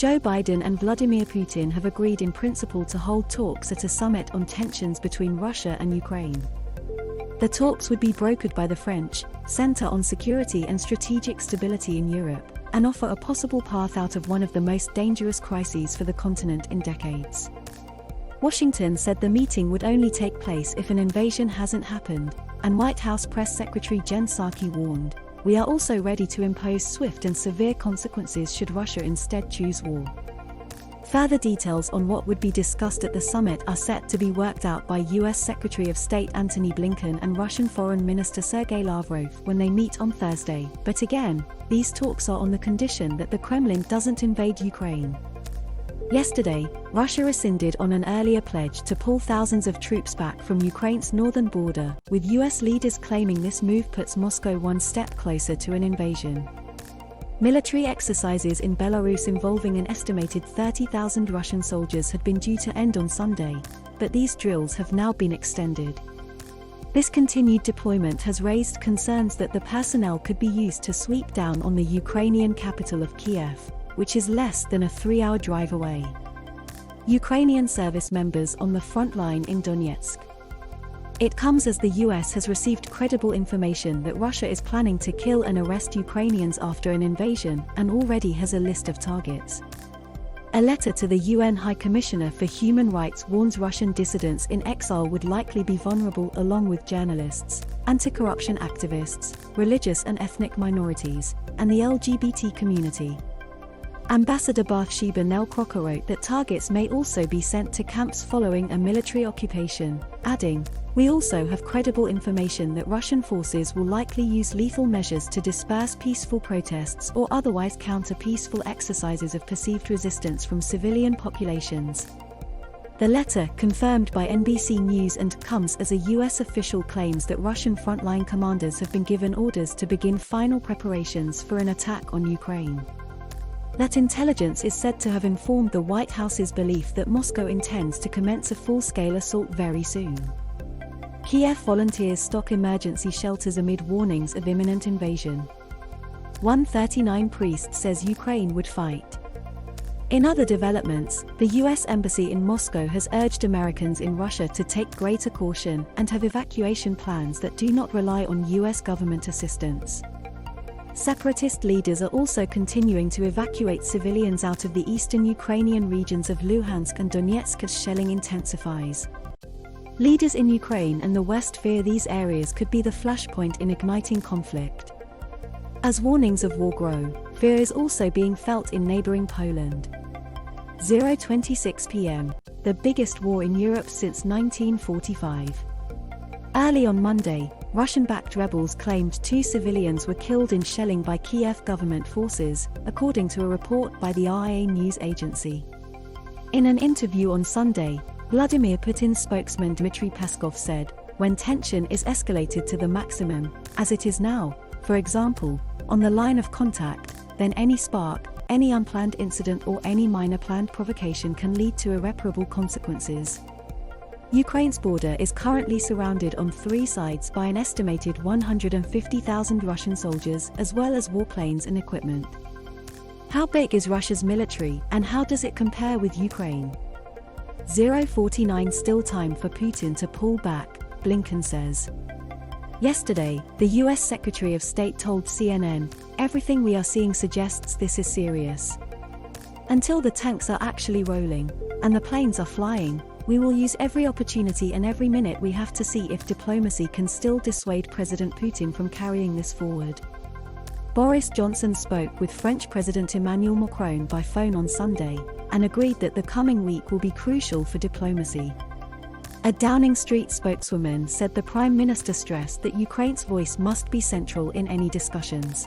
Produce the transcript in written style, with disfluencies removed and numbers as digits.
Joe Biden and Vladimir Putin have agreed in principle to hold talks at a summit on tensions between Russia and Ukraine. The talks would be brokered by the French, center on security and strategic stability in Europe, and offer a possible path out of one of the most dangerous crises for the continent in decades. Washington said the meeting would only take place if an invasion hasn't happened, and White House Press Secretary Jen Psaki warned, "We are also ready to impose swift and severe consequences should Russia instead choose war." Further details on what would be discussed at the summit are set to be worked out by U.S. Secretary of State Antony Blinken and Russian Foreign Minister Sergey Lavrov when they meet on Thursday. But again, these talks are on the condition that the Kremlin doesn't invade Ukraine. Yesterday, Russia rescinded on an earlier pledge to pull thousands of troops back from Ukraine's northern border, with U.S. leaders claiming this move puts Moscow one step closer to an invasion. Military exercises in Belarus involving an estimated 30,000 Russian soldiers had been due to end on Sunday, but these drills have now been extended. This continued deployment has raised concerns that the personnel could be used to sweep down on the Ukrainian capital of Kiev, which is less than a 3-hour drive away. Ukrainian service members on the front line in Donetsk. It comes as the US has received credible information that Russia is planning to kill and arrest Ukrainians after an invasion and already has a list of targets. A letter to the UN High Commissioner for Human Rights warns Russian dissidents in exile would likely be vulnerable along with journalists, anti-corruption activists, religious and ethnic minorities, and the LGBT community. Ambassador Bathsheba Nell-Crocker wrote that targets may also be sent to camps following a military occupation, adding, "We also have credible information that Russian forces will likely use lethal measures to disperse peaceful protests or otherwise counter peaceful exercises of perceived resistance from civilian populations." The letter, confirmed by NBC News and comes as a US official claims that Russian frontline commanders have been given orders to begin final preparations for an attack on Ukraine. That intelligence is said to have informed the White House's belief that Moscow intends to commence a full-scale assault very soon. Kiev volunteers stock emergency shelters amid warnings of imminent invasion. 139 priest says Ukraine would fight. In other developments, the US Embassy in Moscow has urged Americans in Russia to take greater caution and have evacuation plans that do not rely on US government assistance. Separatist leaders are also continuing to evacuate civilians out of the eastern Ukrainian regions of Luhansk and Donetsk as shelling intensifies. Leaders in Ukraine and the West fear these areas could be the flashpoint in igniting conflict. As warnings of war grow, fear is also being felt in neighboring Poland. 0:26 p.m., the biggest war in Europe since 1945. Early on Monday, Russian-backed rebels claimed 2 civilians were killed in shelling by Kiev government forces, according to a report by the RIA news agency. In an interview on Sunday, Vladimir Putin's spokesman Dmitry Peskov said, "When tension is escalated to the maximum, as it is now, for example, on the line of contact, then any spark, any unplanned incident or any minor planned provocation can lead to irreparable consequences." Ukraine's border is currently surrounded on 3 sides by an estimated 150,000 Russian soldiers as well as warplanes and equipment. How big is Russia's military and how does it compare with Ukraine? 0:49 Still time for Putin to pull back, Blinken says. Yesterday, the US Secretary of State told CNN, "Everything we are seeing suggests this is serious. Until the tanks are actually rolling, and the planes are flying, we will use every opportunity and every minute we have to see if diplomacy can still dissuade President Putin from carrying this forward." Boris Johnson spoke with French President Emmanuel Macron by phone on Sunday, and agreed that the coming week will be crucial for diplomacy. A Downing Street spokeswoman said the Prime Minister stressed that Ukraine's voice must be central in any discussions.